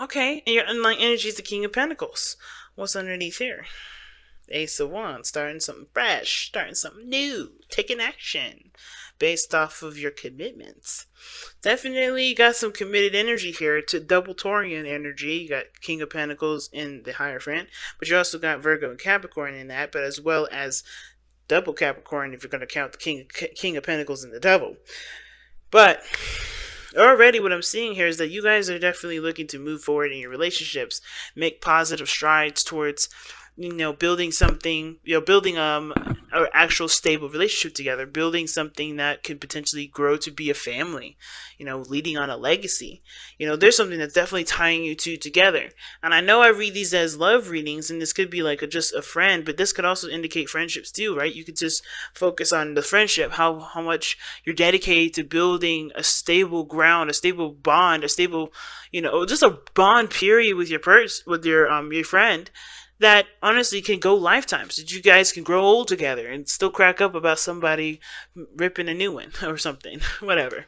Okay, and your unlike energy is the King of Pentacles. What's underneath here? Ace of Wands, starting something fresh, starting something new, taking action based off of your commitments. Definitely got some committed energy here to double Taurian energy. You got King of Pentacles in the Hierophant, but you also got Virgo and Capricorn in that, but as well as double Capricorn if you're going to count the King of Pentacles in the double. But already what I'm seeing here is that you guys are definitely looking to move forward in your relationships, make positive strides towards, building something, building an actual stable relationship together, building something that could potentially grow to be a family, leading on a legacy. There's something that's definitely tying you two together. And I know I read these as love readings, and this could be like just a friend, but this could also indicate friendships too, right? You could just focus on the friendship, how much you're dedicated to building a stable ground, a stable bond, a stable, just a bond period with your friend that honestly can go lifetimes. That you guys can grow old together and still crack up about somebody ripping a new one or something, whatever.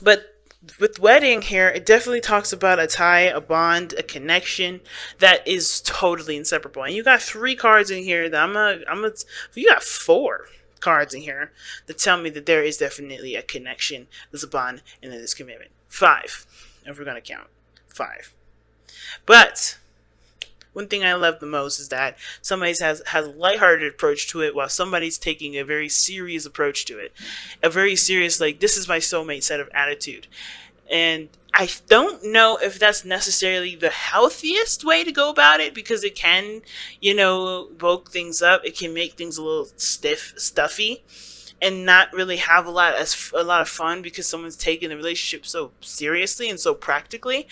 But with wedding here, it definitely talks about a tie, a bond, a connection that is totally inseparable. And you got 3 cards in here that you got 4 cards in here that tell me that there is definitely a connection, there's a bond, and then there's commitment. 5, if we're gonna count 5. But one thing I love the most is that somebody has a lighthearted approach to it while somebody's taking a very serious approach to it. A very serious, like, this is my soulmate set of attitude. And I don't know if that's necessarily the healthiest way to go about it, because it can, bulk things up. It can make things a little stuffy, and not really have a lot of fun because someone's taking the relationship so seriously and so practically.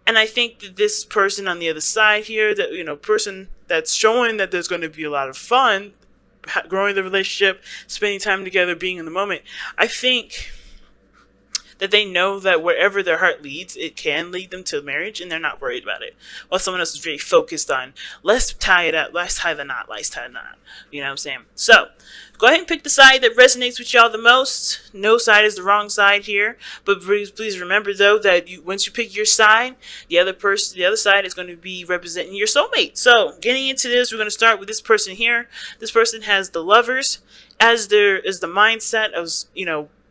And I think that this person on the other side here, that person that's showing that there's going to be a lot of fun, growing the relationship, spending time together, being in the moment, I think that they know that wherever their heart leads, it can lead them to marriage, and they're not worried about it. While someone else is very focused on, let's tie it up, let's tie the knot, let's tie the knot. You know what I'm saying? So, go ahead and pick the side that resonates with y'all the most. No side is the wrong side here. But please remember, though, that once you pick your side, the other side is going to be representing your soulmate. So, getting into this, we're going to start with this person here. This person has the Lovers as the mindset of,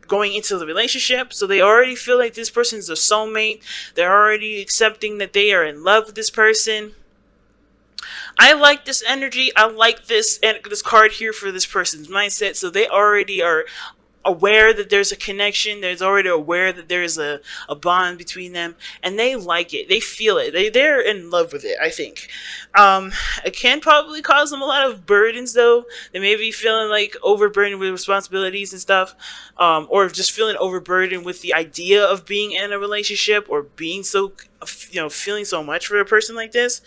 going into the relationship. So they already feel like this person's a soulmate. They're already accepting that they are in love with this person. I like this energy. I like this card here for this person's mindset. So they already are aware that there's a connection. They're already aware that there's a bond between them, and they like it. They feel it. They're in love with it, I think. It can probably cause them a lot of burdens, though. They may be feeling like overburdened with responsibilities and stuff, or just feeling overburdened with the idea of being in a relationship, or being so, feeling so much for a person like this.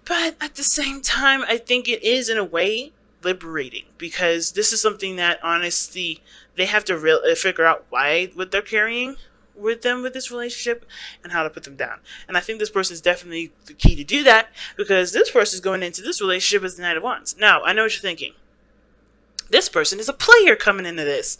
But at the same time, I think it is, in a way, liberating, because this is something that honestly they have to figure out what they're carrying with them with this relationship and how to put them down. And I think this person is definitely the key to do that, because this person is going into this relationship as the Knight of Wands. Now, I know what you're thinking. This person is a player coming into this.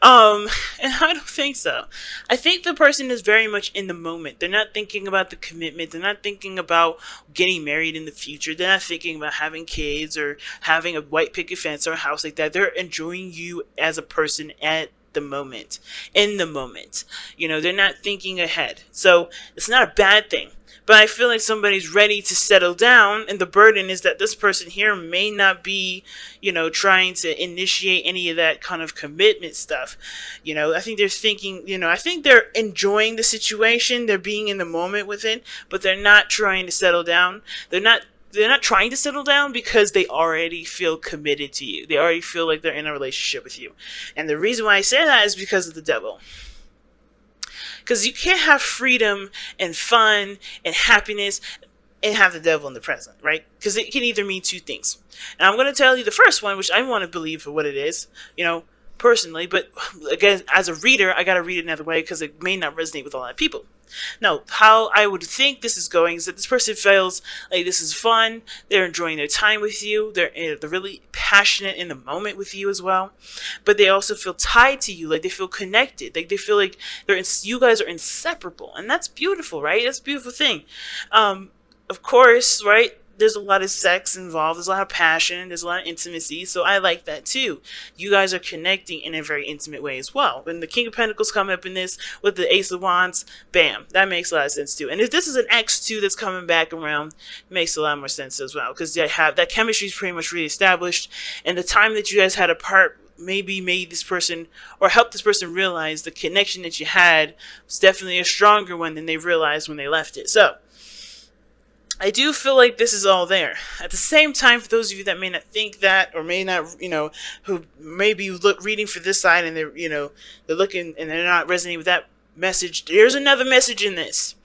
And I don't think so. I think the person is very much in the moment. They're not thinking about the commitment. They're not thinking about getting married in the future. They're not thinking about having kids or having a white picket fence or a house like that. They're enjoying you as a person at the moment, in the moment. They're not thinking ahead. So it's not a bad thing. But I feel like somebody's ready to settle down, and the burden is that this person here may not be, trying to initiate any of that kind of commitment stuff. I think they're thinking, I think they're enjoying the situation, they're being in the moment with it, but they're not trying to settle down. They're not trying to settle down because they already feel committed to you. They already feel like they're in a relationship with you. And the reason why I say that is because of the devil. Because you can't have freedom and fun and happiness and have the devil in the present, right? Because it can either mean 2 things. And I'm going to tell you the first one, which I want to believe for what it is, personally. But again, as a reader, I got to read it another way because it may not resonate with a lot of people. No, how I would think this is going is that this person feels like this is fun. They're enjoying their time with you. They're really passionate in the moment with you as well. But they also feel tied to you, like they feel connected. Like they feel like you guys are inseparable, and that's beautiful, right? That's a beautiful thing. Of course, right? There's a lot of sex involved. There's a lot of passion. There's a lot of intimacy. So I like that too. You guys are connecting in a very intimate way as well. When the King of Pentacles come up in this with the Ace of Wands, bam, that makes a lot of sense too. And if this is an X2 that's coming back around, it makes a lot more sense as well. Because they have that chemistry is pretty much really established. And the time that you guys had apart maybe made this person or helped this person realize the connection that you had was definitely a stronger one than they realized when they left it. So I do feel like this is all there. At the same time, for those of you that may not think that, or may not, who may be reading for this side and they're, they're looking and they're not resonating with that message, there's another message in this.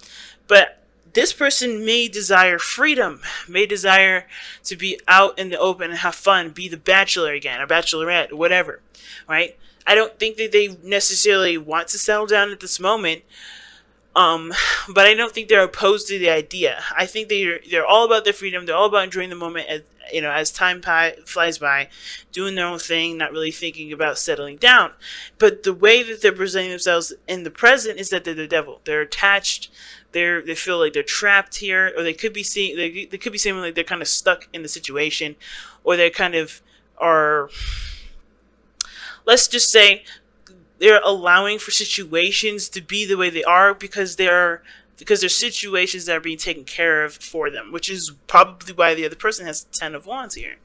But this person may desire freedom, may desire to be out in the open and have fun, be the bachelor again, or bachelorette, or whatever, right? I don't think that they necessarily want to settle down at this moment. But I don't think they're opposed to the idea. I think they're all about their freedom. They're all about enjoying the moment as time flies by, doing their own thing, not really thinking about settling down. But the way that they're presenting themselves in the present is that they're the devil. They're attached. They feel like they're trapped here, or they could be seeing they could be seeing like they're kind of stuck in the situation, or they kind of are. Let's just say they're allowing for situations to be the way they are because they're situations that are being taken care of for them, which is probably why the other person has 10 of Wands here.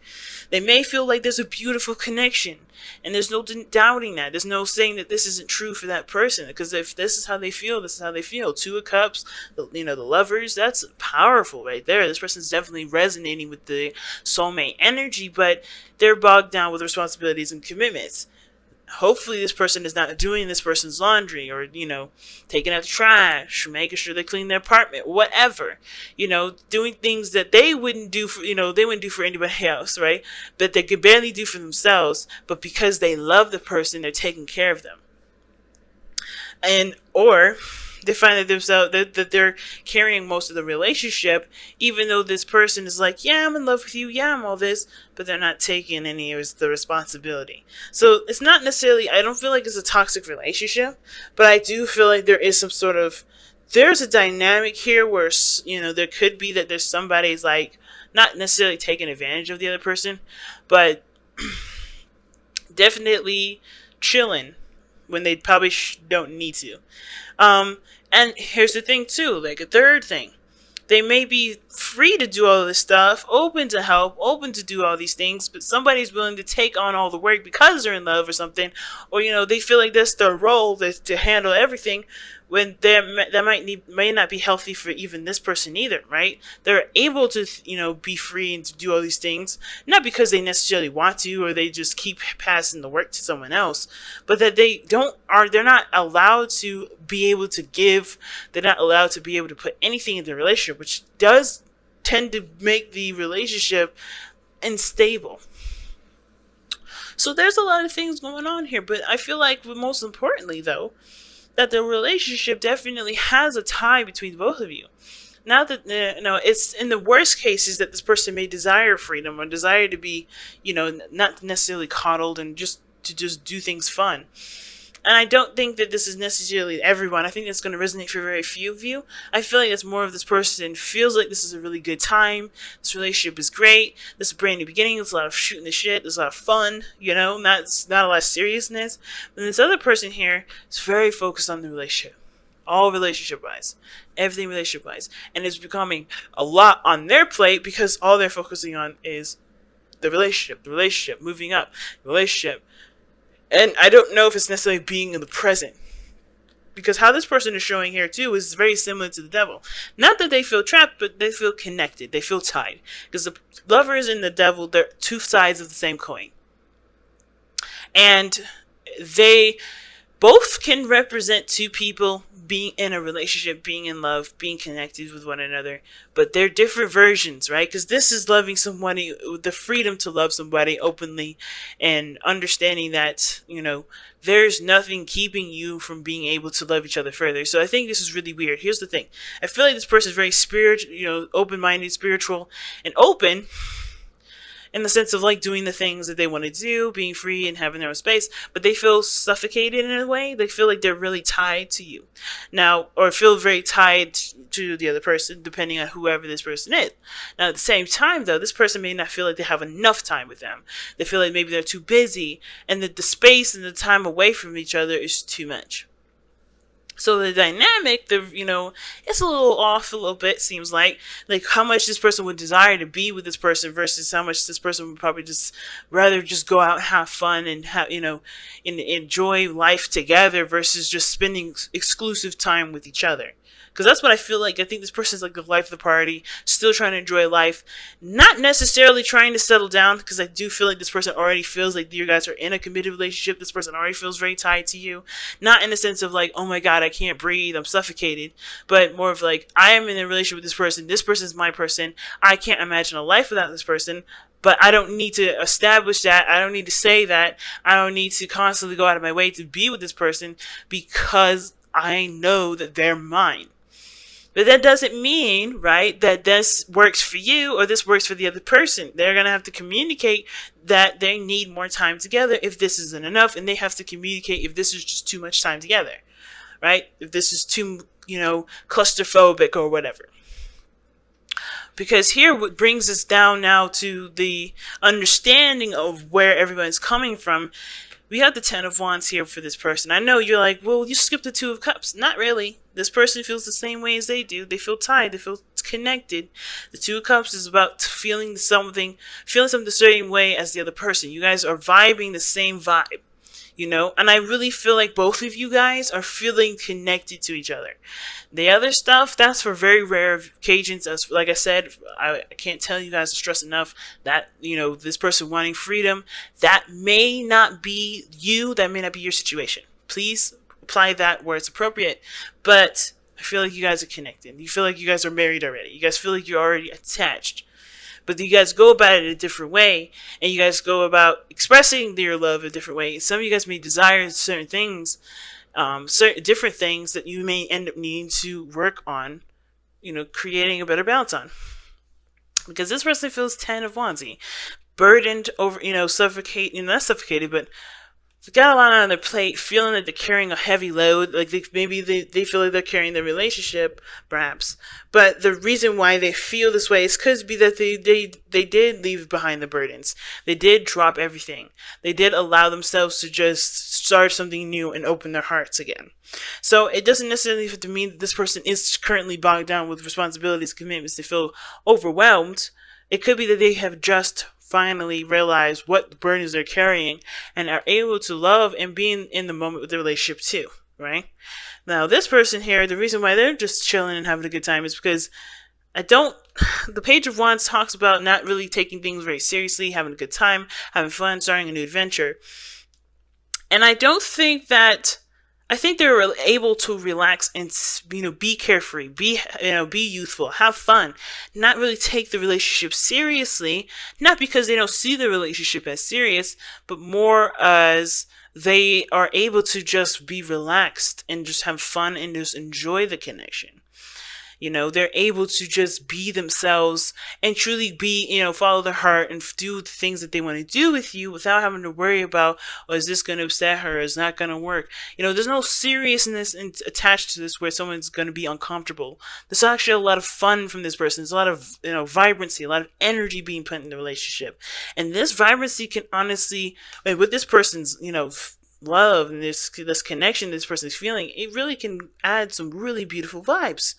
They may feel like there's a beautiful connection, and there's no doubting that. There's no saying that this isn't true for that person, because if this is how they feel, this is how they feel. 2 of Cups, the lovers, that's powerful right there. This person's definitely resonating with the soulmate energy, but they're bogged down with responsibilities and commitments. Hopefully this person is not doing this person's laundry, or, taking out the trash, making sure they clean their apartment, whatever, doing things that they wouldn't do for, they wouldn't do for anybody else, right? But they could barely do for themselves, but because they love the person, they're taking care of them. Or they find that they're carrying most of the relationship, even though this person is like, yeah, I'm in love with you, yeah, I'm all this, but they're not taking any of the responsibility. So it's not necessarily, I don't feel like it's a toxic relationship, but I do feel like there is some sort of, there's a dynamic here where, there could be that there's somebody's like, not necessarily taking advantage of the other person, but definitely chilling when they probably don't need to. And here's the thing too, like a third thing. They may be free to do all this stuff, open to help, open to do all these things, but somebody's willing to take on all the work because they're in love or something, or, they feel like that's their role to handle everything, when that may not be healthy for even this person either, right? They're able to, be free and to do all these things, not because they necessarily want to, or they just keep passing the work to someone else, but that they're not allowed to be able to give, they're not allowed to be able to put anything in the relationship, which does tend to make the relationship unstable. So there's a lot of things going on here, but I feel like most importantly though, that the relationship definitely has a tie between both of you. Now that, it's in the worst cases that this person may desire freedom or desire to be, not necessarily coddled and just do things fun. And I don't think that this is necessarily everyone. I think it's going to resonate for very few of you. I feel like it's more of this person feels like this is a really good time. This relationship is great. This is a brand new beginning. There's a lot of shooting the shit. There's a lot of fun, not a lot of seriousness. And this other person here is very focused on the relationship. All relationship-wise. Everything relationship-wise. And it's becoming a lot on their plate because all they're focusing on is the relationship, moving up, the relationship. And I don't know if it's necessarily being in the present. Because how this person is showing here too is very similar to the devil. Not that they feel trapped, but they feel connected. They feel tied. Because the lovers and the devil, they're two sides of the same coin. And they both can represent two people being in a relationship, being in love, being connected with one another, but they're different versions, right? Because this is loving somebody with the freedom to love somebody openly and understanding that, there's nothing keeping you from being able to love each other further. So I think this is really weird. Here's the thing. I feel like this person is very spiritual, open-minded, spiritual, and open, in the sense of like doing the things that they want to do, being free and having their own space, but they feel suffocated in a way. They feel like they're really tied to you now, or feel very tied to the other person, depending on whoever this person is. Now, at the same time, though, this person may not feel like they have enough time with them. They feel like maybe they're too busy, and that the space and the time away from each other is too much. So the dynamic, it's a little off a little bit, seems like how much this person would desire to be with this person versus how much this person would probably just rather just go out and have fun and and enjoy life together versus just spending exclusive time with each other. Because that's what I feel like. I think this person's like the life of the party, still trying to enjoy life, not necessarily trying to settle down, because I do feel like this person already feels like you guys are in a committed relationship. This person already feels very tied to you. Not in the sense of like, oh my God, I can't breathe, I'm suffocated, but more of like, I am in a relationship with this person. This person is my person. I can't imagine a life without this person. But I don't need to establish that. I don't need to say that. I don't need to constantly go out of my way to be with this person because I know that they're mine. But that doesn't mean, right, that this works for you or this works for the other person. They're going to have to communicate that they need more time together if this isn't enough, and they have to communicate if this is just too much time together, right? If this is too, claustrophobic or whatever. Because here what brings us down now to the understanding of where everyone's coming from. We have the Ten of Wands here for this person. I know you're like, well, you skipped the Two of Cups. Not really. This person feels the same way as they do. They feel tied. They feel connected. The Two of Cups is about feeling something the same way as the other person. You guys are vibing the same vibe, And I really feel like both of you guys are feeling connected to each other. The other stuff, that's for very rare occasions. As like I said, I can't tell you guys to stress enough that, this person wanting freedom, that may not be you, that may not be your situation. Please apply that where it's appropriate. But I feel like you guys are connected. You feel like you guys are married already. You guys feel like you're already attached. But you guys go about it a different way, and you guys go about expressing your love a different way. Some of you guys may desire certain things, certain different things that you may end up needing to work on, creating a better balance on. Because this person feels Ten of Wands, burdened over, not suffocated, but they got a lot on their plate, feeling that they're carrying a heavy load, like maybe they feel like they're carrying their relationship, perhaps. But the reason why they feel this way is could be that they did leave behind the burdens. They did drop everything. They did allow themselves to just start something new and open their hearts again. So it doesn't necessarily have to mean that this person is currently bogged down with responsibilities, commitments. They feel overwhelmed. It could be that they have just finally realize what burdens they're carrying and are able to love and be in the moment with the relationship too, right? Now, this person here, the reason why they're just chilling and having a good time is because the Page of Wands talks about not really taking things very seriously, having a good time, having fun, starting a new adventure. And I think they were able to relax and, be carefree, be youthful, have fun, not really take the relationship seriously, not because they don't see the relationship as serious, but more as they are able to just be relaxed and just have fun and just enjoy the connection. They're able to just be themselves and truly be, follow their heart and do the things that they want to do with you without having to worry about, is this going to upset her? Is not going to work? There's no seriousness attached to this where someone's going to be uncomfortable. There's actually a lot of fun from this person. There's a lot of, vibrancy, a lot of energy being put in the relationship. And this vibrancy can honestly, with this person's, love and this connection this person is feeling, it really can add some really beautiful vibes.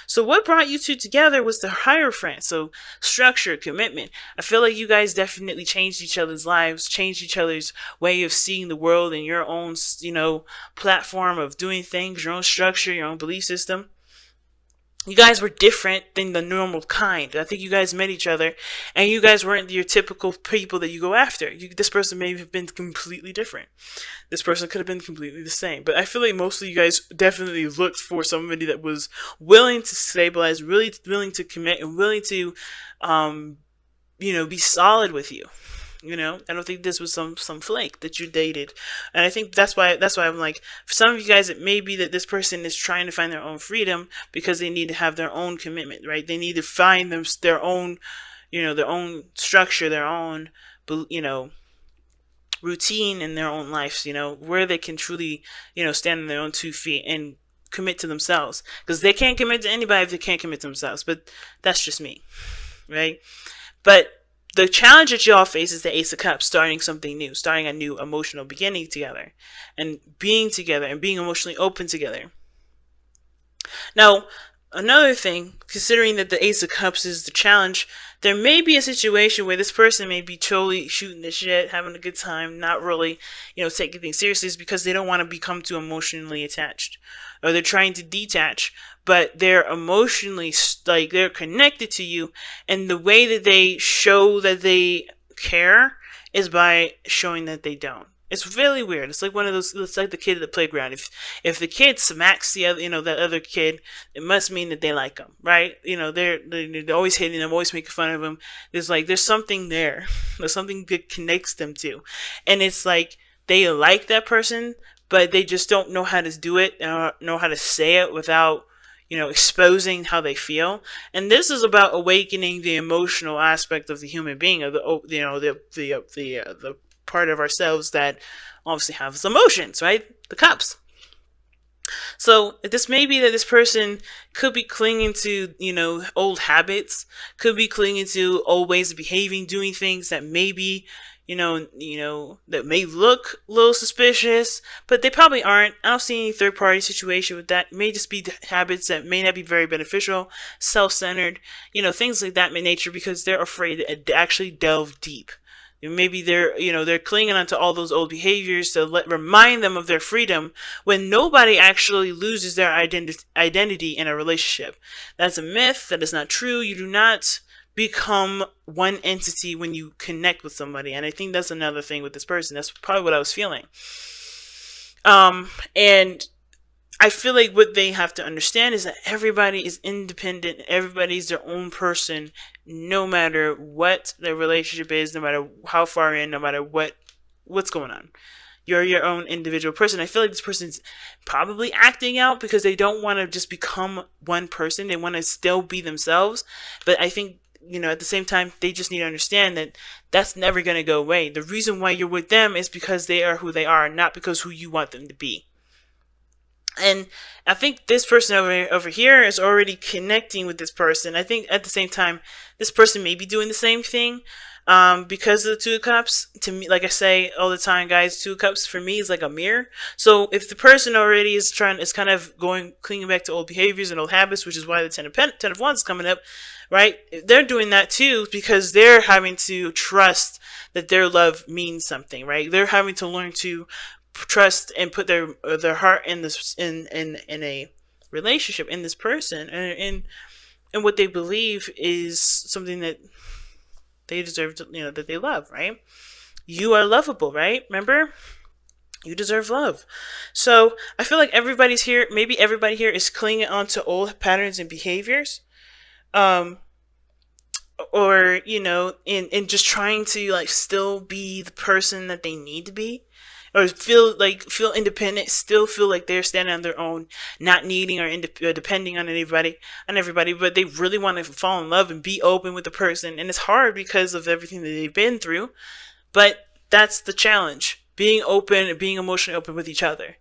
So what brought you two together was the Hierophant. So structure, commitment. I feel like you guys definitely changed each other's lives, changed each other's way of seeing the world and your own, platform of doing things, your own structure, your own belief system. you guys were different than the normal kind. I think you guys met each other, and you guys weren't your typical people that you go after. This person may have been completely different. This person could have been completely the same. But I feel like most of you guys definitely looked for somebody that was willing to stabilize, really willing to commit, and willing to, be solid with you. I don't think this was some flake that you dated, and I think that's why I'm like, for some of you guys, it may be that this person is trying to find their own freedom because they need to have their own commitment, right? They need to find their own, their own structure, their own, routine in their own lives, where they can truly, stand on their own 2 feet and commit to themselves, because they can't commit to anybody if they can't commit to themselves. But that's just me, right? But the challenge that y'all face is the Ace of Cups, starting something new, starting a new emotional beginning together, and being together, and being emotionally open together. Now, another thing, considering that the Ace of Cups is the challenge, there may be a situation where this person may be totally shooting the shit, having a good time, not really, taking things seriously, is because they don't want to become too emotionally attached, or they're trying to detach, but they're emotionally, they're connected to you, and the way that they show that they care is by showing that they don't. It's really weird. It's like one of those. It's like the kid at the playground. If the kid smacks the other, that other kid, it must mean that they like them, right? They're always hitting them, always making fun of them. There's something there. There's something that connects them to, and it's like they like that person, but they just don't know how to do it, or know how to say it without, exposing how they feel. And this is about awakening the emotional aspect of the human being, of the part of ourselves that obviously has emotions, right? The cups. So this may be that this person could be clinging to, old habits, could be clinging to old ways of behaving, doing things that maybe, that may look a little suspicious, but they probably aren't. I don't see any third party situation with that. It may just be habits that may not be very beneficial, self-centered, things like that in nature, because they're afraid to actually delve deep. Maybe they're clinging onto all those old behaviors to remind them of their freedom, when nobody actually loses their identity in a relationship. That's a myth. That is not true. You do not become one entity when you connect with somebody. And I think that's another thing with this person. That's probably what I was feeling. And I feel like what they have to understand is that everybody is independent. Everybody's their own person, no matter what their relationship is, no matter how far in, no matter what's going on. You're your own individual person. I feel like this person's probably acting out because they don't want to just become one person. They want to still be themselves. But I think, at the same time, they just need to understand that that's never going to go away. The reason why you're with them is because they are who they are, not because who you want them to be. And I think this person over here is already connecting with this person. I think at the same time, this person may be doing the same thing, because of the Two of Cups. To me, like I say all the time, guys, Two of Cups for me is like a mirror. So if the person already is kind of clinging back to old behaviors and old habits, which is why the Ten of Wands is coming up, right? They're doing that too, because they're having to trust that their love means something, right? They're having to learn to trust and put their heart in this in a relationship, in this person, and what they believe is something that they deserve to, that they love, right? You are lovable, right? Remember, you deserve love. So I feel like everybody here is clinging onto old patterns and behaviors, or in just trying to still be the person that they need to be, or feel independent, still feel like they're standing on their own, not needing or depending on everybody, but they really want to fall in love and be open with the person. And it's hard because of everything that they've been through, but that's the challenge: being open and being emotionally open with each other.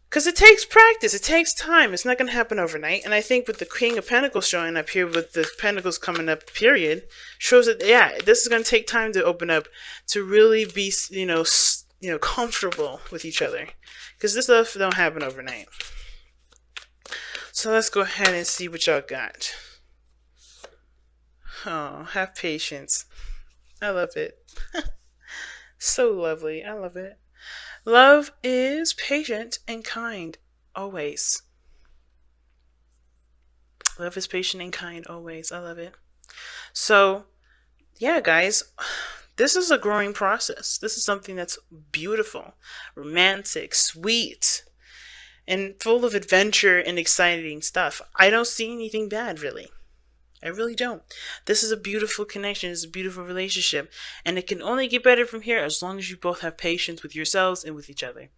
Because it takes practice, it takes time. It's not going to happen overnight. And I think with the King of Pentacles showing up here, with the Pentacles coming up, period, shows that, this is going to take time to open up, to really be, comfortable with each other. Because this stuff don't happen overnight. So let's go ahead and see what y'all got. Oh, have patience. I love it. So lovely. I love it. Love is patient and kind, always. Love is patient and kind always. I love it. So, yeah, guys, this is a growing process. This is something that's beautiful, romantic, sweet, and full of adventure and exciting stuff. I don't see anything bad, really. I really don't. This is a beautiful connection. It's a beautiful relationship. And it can only get better from here as long as you both have patience with yourselves and with each other.